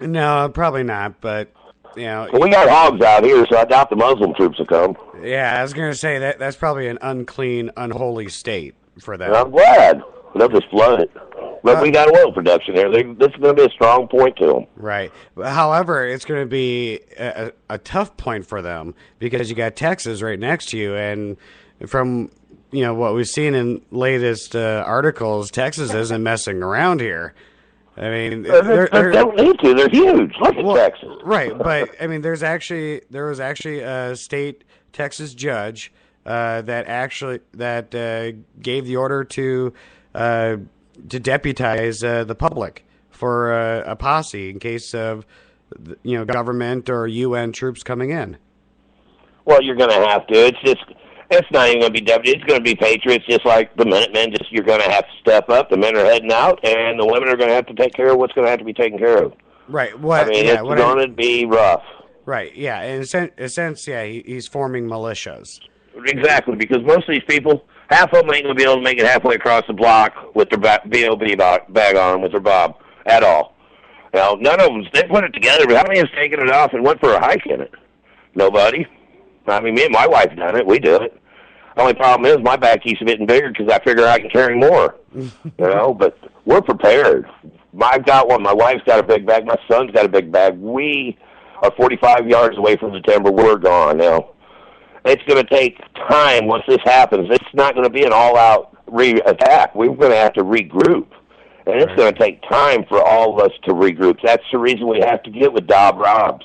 No, probably not. But Well, we got hogs out here, so I doubt the Muslim troops will come. yeah, I was gonna say that's probably an unclean, unholy state for And them. I'm glad. They'll just flood it. But we got oil production here. This is going to be a strong point to them. Right. However, it's going to be a tough point for them because you got Texas right next to you, and from what we've seen in latest articles, Texas isn't messing around here. I mean, they don't need to. They're huge. Look at Texas. Right, but I mean, there was actually a state Texas judge that gave the order to deputize the public for a posse in case of government or UN troops coming in. Well, you're going to have to. It's not even going to be deputies. It's going to be patriots, just like the Minutemen. You're going to have to step up. The men are heading out, and the women are going to have to take care of what's going to have to be taken care of. Right. It's going to be rough. Right. Yeah. In a sense, yeah, he's forming militias. Exactly, because most of these people, half of them ain't going to be able to make it halfway across the block with their B.O.B. bag on, with their bob, at all. None of them, they put it together, but how many has taken it off and went for a hike in it? Nobody. I mean, me and my wife done it. We do it. The only problem is my back keeps getting bigger because I figure I can carry more. But we're prepared. I've got one. My wife's got a big bag. My son's got a big bag. We are 45 yards away from the timber. We're gone now. It's going to take time once this happens. It's not going to be an all-out attack. We're going to have to regroup. And it's going to take time for all of us to regroup. That's the reason we have to get with Dob Robbs.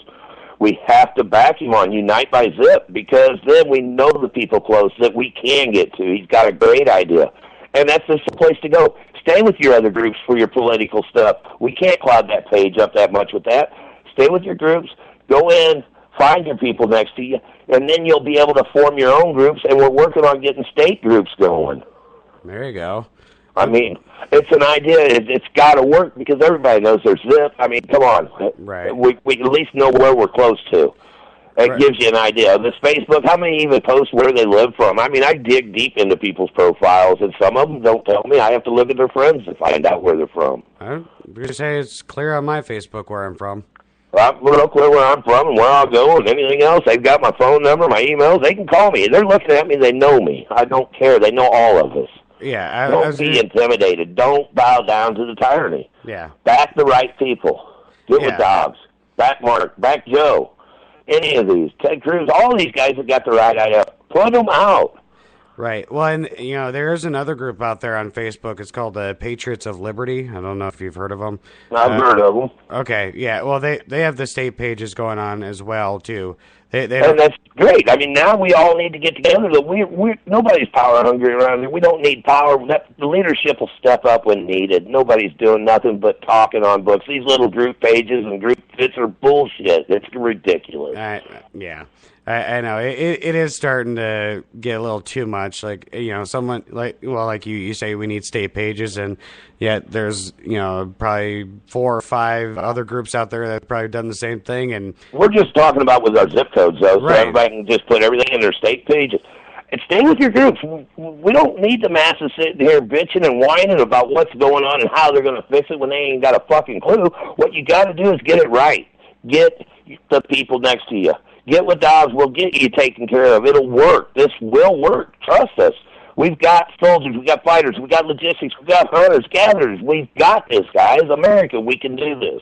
We have to back him on Unite by Zip, because then we know the people close that we can get to. He's got a great idea. And that's just the place to go. Stay with your other groups for your political stuff. We can't cloud that page up that much with that. Stay with your groups. Go in. Find your people next to you. And then you'll be able to form your own groups. And we're working on getting state groups going. There you go. I mean, it's an idea. It's got to work because everybody knows there's Zip. I mean, come on. Right. We at least know where we're close to. It gives you an idea. This Facebook, how many even post where they live from? I mean, I dig deep into people's profiles, and some of them don't tell me. I have to look at their friends to find out where they're from. I'm going to say it's clear on my Facebook where I'm from. I'm real clear where I'm from and where I'll go and anything else. They've got my phone number, my emails. They can call me. They're looking at me. They know me. I don't care. They know all of us. Yeah, don't be intimidated. Don't bow down to the tyranny. Yeah. Back the right people. Get with Dobbs. Back Mark. Back Joe. Any of these. Ted Cruz. All these guys have got the right idea. Put them out. Right. Well, and, there is another group out there on Facebook. It's called the Patriots of Liberty. I don't know if you've heard of them. I've heard of them. Okay. Yeah. Well, they have the state pages going on as well, too. And that's great. I mean, now we all need to get together. Nobody's power hungry around here. We don't need power. The leadership will step up when needed. Nobody's doing nothing but talking on books. These little group pages and group fits are bullshit. It's ridiculous. Yeah. I know it is starting to get a little too much. Like someone like you say we need state pages, and yet there's probably 4 or 5 other groups out there that have probably done the same thing. And we're just talking about with our zip codes, though, so everybody can just put everything in their state pages. And stay with your groups. We don't need the masses sitting here bitching and whining about what's going on and how they're going to fix it when they ain't got a fucking clue. What you got to do is get it right. Get the people next to you. Get with Dobbs. We'll get you taken care of. It'll work. This will work. Trust us. We've got soldiers. We've got fighters. We've got logistics. We've got hunters, gatherers. We've got this, guys. America, we can do this.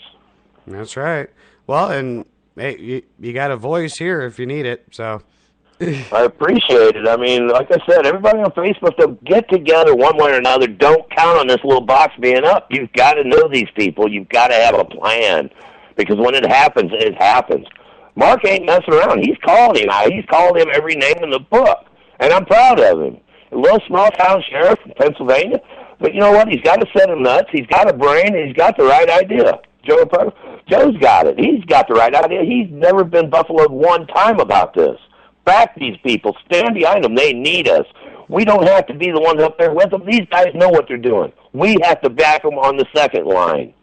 That's right. Well, and hey, you got a voice here if you need it, so. I appreciate it. I mean, like I said, everybody on Facebook, they'll get together one way or another. Don't count on this little box being up. You've got to know these people. You've got to have a plan, because when it happens, it happens. Mark ain't messing around. He's called him. He's called him every name in the book, and I'm proud of him. A little small-town sheriff from Pennsylvania, but you know what? He's got a set of nuts. He's got a brain, and he's got the right idea. Joe's got it. He's got the right idea. He's never been buffaloed one time about this. Back these people. Stand behind them. They need us. We don't have to be the ones up there with them. These guys know what they're doing. We have to back them on the second line.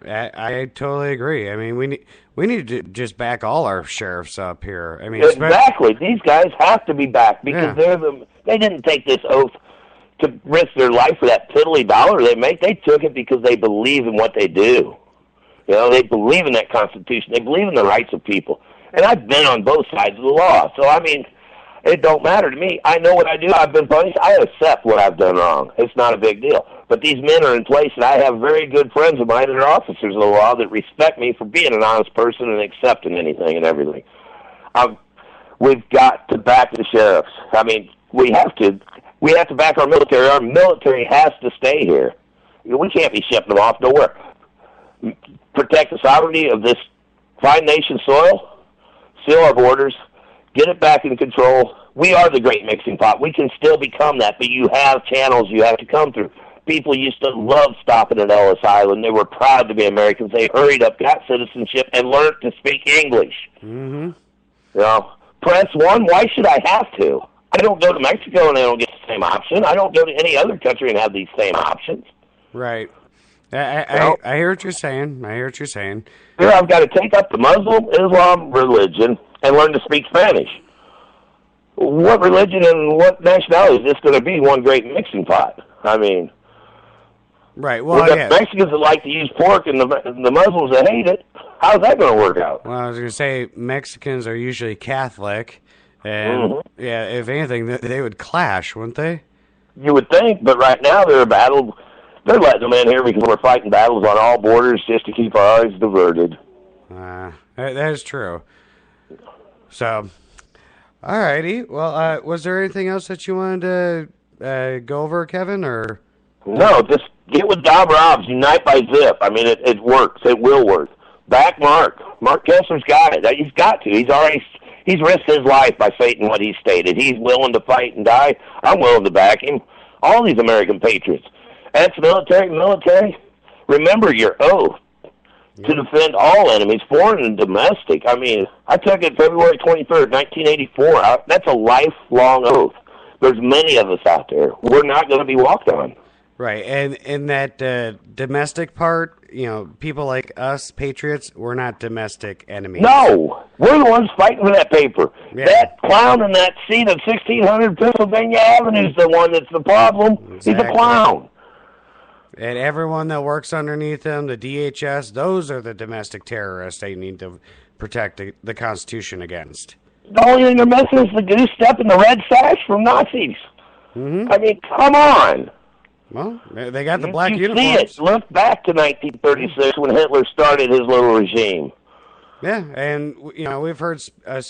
I totally agree. I mean, we need to just back all our sheriffs up here. I mean, exactly. These guys have to be backed because they didn't take this oath to risk their life for that piddly dollar they make. They took it because they believe in what they do. You know, they believe in that Constitution. They believe in the rights of people. And I've been on both sides of the law. So, I mean, it don't matter to me. I know what I do. I've been punished. I accept what I've done wrong. It's not a big deal. But these men are in place, and I have very good friends of mine that are officers of the law that respect me for being an honest person and accepting anything and everything. We've got to back the sheriffs. I mean, we have to. We have to back our military. Our military has to stay here. We can't be shipping them off nowhere. Protect the sovereignty of this fine nation soil, seal our borders, get it back in control. We are the great mixing pot. We can still become that, but you have channels you have to come through. People used to love stopping at Ellis Island. They were proud to be Americans. They hurried up, got citizenship, and learned to speak English. Mm-hmm. You know, press 1, why should I have to? I don't go to Mexico and I don't get the same option. I don't go to any other country and have these same options. Right. I hear what you're saying. Here I've got to take up the Muslim Islam religion and learn to speak Spanish. What religion and what nationality is this going to be? One great mixing pot. I mean, right. Well, we've got Mexicans that like to use pork and the Muslims that hate it. How's that going to work out? Well, I was going to say Mexicans are usually Catholic, and yeah, if anything, they would clash, wouldn't they? You would think, but right now they're a battle. They're letting them in here because we're fighting battles on all borders just to keep our eyes diverted. That is true. So, all righty. Well, was there anything else that you wanted to go over, Kevin? Or no, just get with Dom Robs. Unite by Zip. I mean, it works. It will work. Back Mark. Mark Kessler's got it. He's got to. He's risked his life by stating what he stated. He's willing to fight and die. I'm willing to back him. All these American patriots. Ex-military, remember your oath to defend all enemies, foreign and domestic. I mean, I took it February 23rd, 1984. That's a lifelong oath. There's many of us out there. We're not going to be walked on. Right, and in that domestic part, you know, people like us, patriots, we're not domestic enemies. No, we're the ones fighting for that paper. Yeah. That clown in that seat of 1600 Pennsylvania Avenue is the one that's the problem. Exactly. He's a clown. And everyone that works underneath him, the DHS, those are the domestic terrorists they need to protect the Constitution against. The only thing they're missing is the goose step and the red sash from Nazis. Mm-hmm. I mean, come on. Well, they got the black uniforms. See it. Look back to 1936 when Hitler started his little regime. Yeah, and you know we've heard a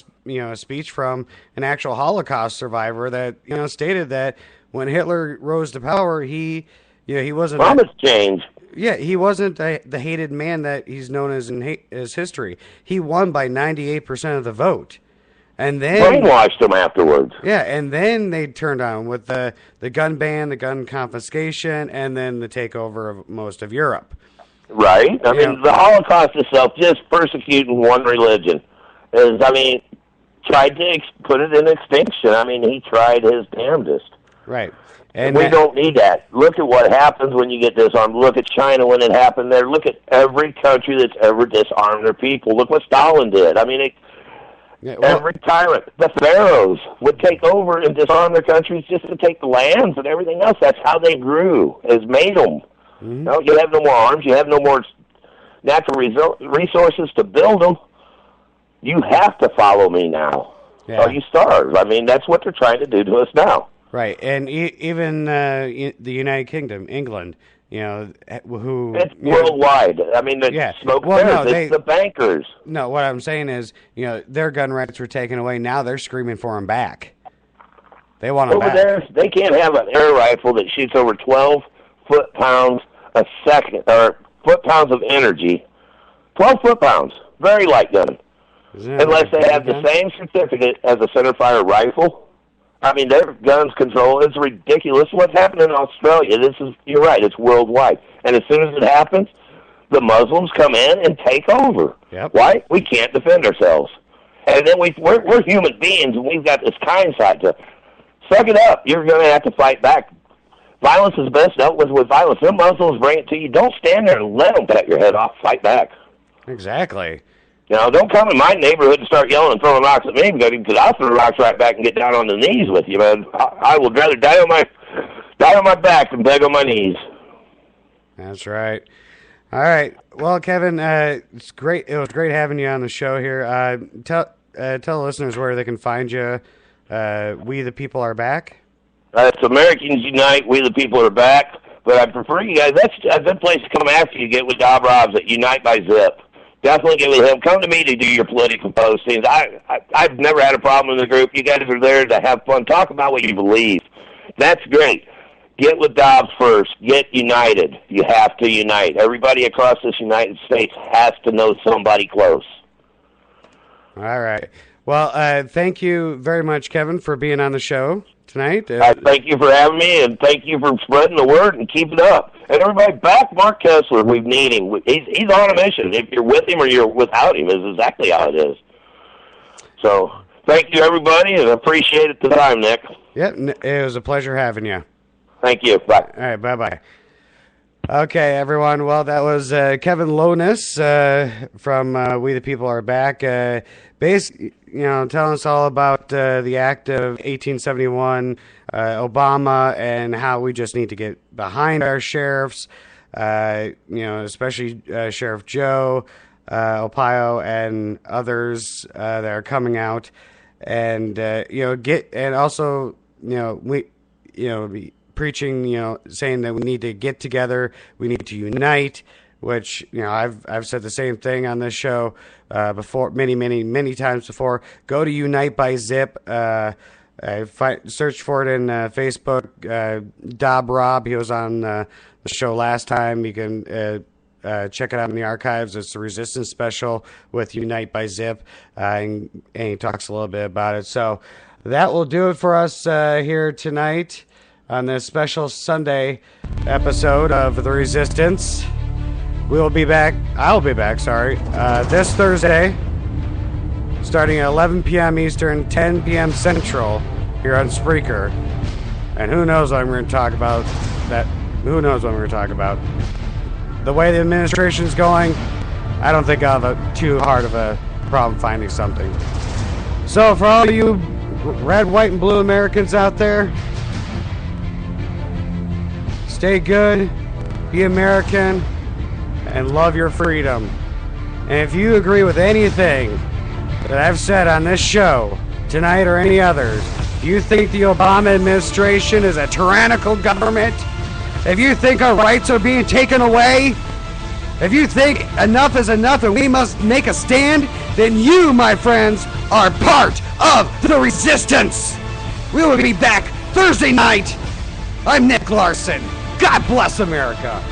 speech from an actual Holocaust survivor that stated that when Hitler rose to power, he wasn't. Promise change. Yeah, he wasn't the hated man that he's known as in his history. He won by 98% of the vote. And then brainwashed them afterwards. Yeah, and then they turned on with the gun ban, the gun confiscation, and then the takeover of most of Europe. Right. I mean, the Holocaust itself, just persecuting one religion, tried to put it in extinction. I mean, he tried his damnedest. Right. And we don't need that. Look at what happens when you get disarmed. Look at China when it happened there. Look at every country that's ever disarmed their people. Look what Stalin did. I mean, every tyrant, the pharaohs, would take over and disarm their countries just to take the lands and everything else. That's how they grew, is made them. Mm-hmm. No, you have no more arms. You have no more natural resources to build them. You have to follow me now, or you starve. I mean, that's what they're trying to do to us now. Right, and even the United Kingdom, England, who... It's worldwide. I mean, the smoke it's the bankers. No, what I'm saying is, their gun rights were taken away. Now they're screaming for them back. They want them back. Over there, they can't have an air rifle that shoots over 12 foot-pounds a second, or foot-pounds of energy. 12 foot-pounds. Very light gun. Unless they have the same certificate as a centerfire rifle. I mean, their guns control is ridiculous. What's happening in Australia? You're right, it's worldwide. And as soon as it happens, the Muslims come in and take over. Yep. Why? We can't defend ourselves. And then we're human beings, and we've got this kind side to suck it up. You're going to have to fight back. Violence is best dealt with violence. Them Muslims bring it to you. Don't stand there and let them cut your head off. Fight back. Exactly. Don't come in my neighborhood and start yelling and throwing rocks at me because I'll throw rocks right back and get down on the knees with you, man. I would rather die on my back than beg on my knees. That's right. All right. Well, Kevin, it's great. It was great having you on the show here. Tell listeners where they can find you. We the People Are Back. It's Americans Unite. We the People are back. But I prefer you guys. That's a good place to come after you get with Bob Robs at Unite by Zip. Definitely get with him. Come to me to do your political postings. I've never had a problem in the group. You guys are there to have fun. Talk about what you believe. That's great. Get with Dobbs first. Get united. You have to unite. Everybody across this United States has to know somebody close. All right. Well, thank you very much, Kevin, for being on the show tonight. Thank you for having me, and thank you for spreading the word and keep it up. And everybody, back Mark Kessler. We need him. He's on a mission. If you're with him or you're without him is exactly how it is. So thank you, everybody, and I appreciate it the time, Nick. Yeah, it was a pleasure having you. Thank you. Bye. All right, bye-bye. Okay, everyone. Well, that was Kevin Lohnes from We the People Are Back. Telling us all about the Act of 1871, Obama, and how we just need to get behind our sheriffs. Especially Sheriff Joe Arpaio and others that are coming out, and preaching, saying that we need to get together, we need to unite, which, I've said the same thing on this show before, many times before. Go to Unite by Zip. Search for it in Facebook. Dob Rob, he was on the show last time. You can check it out in the archives. It's the Resistance special with Unite by Zip, and he talks a little bit about it. So that will do it for us here tonight on this special Sunday episode of The Resistance. I'll be back, this Thursday, starting at 11 p.m. Eastern, 10 p.m. Central, here on Spreaker. And who knows what I'm going to talk about. The way the administration's going, I don't think I'll have too hard of a problem finding something. So for all you red, white, and blue Americans out there, stay good, be American, and love your freedom. And if you agree with anything that I've said on this show tonight or any others, if you think the Obama administration is a tyrannical government, if you think our rights are being taken away, if you think enough is enough and we must make a stand, then you, my friends, are part of the resistance. We will be back Thursday night. I'm Nick Larson. God bless America.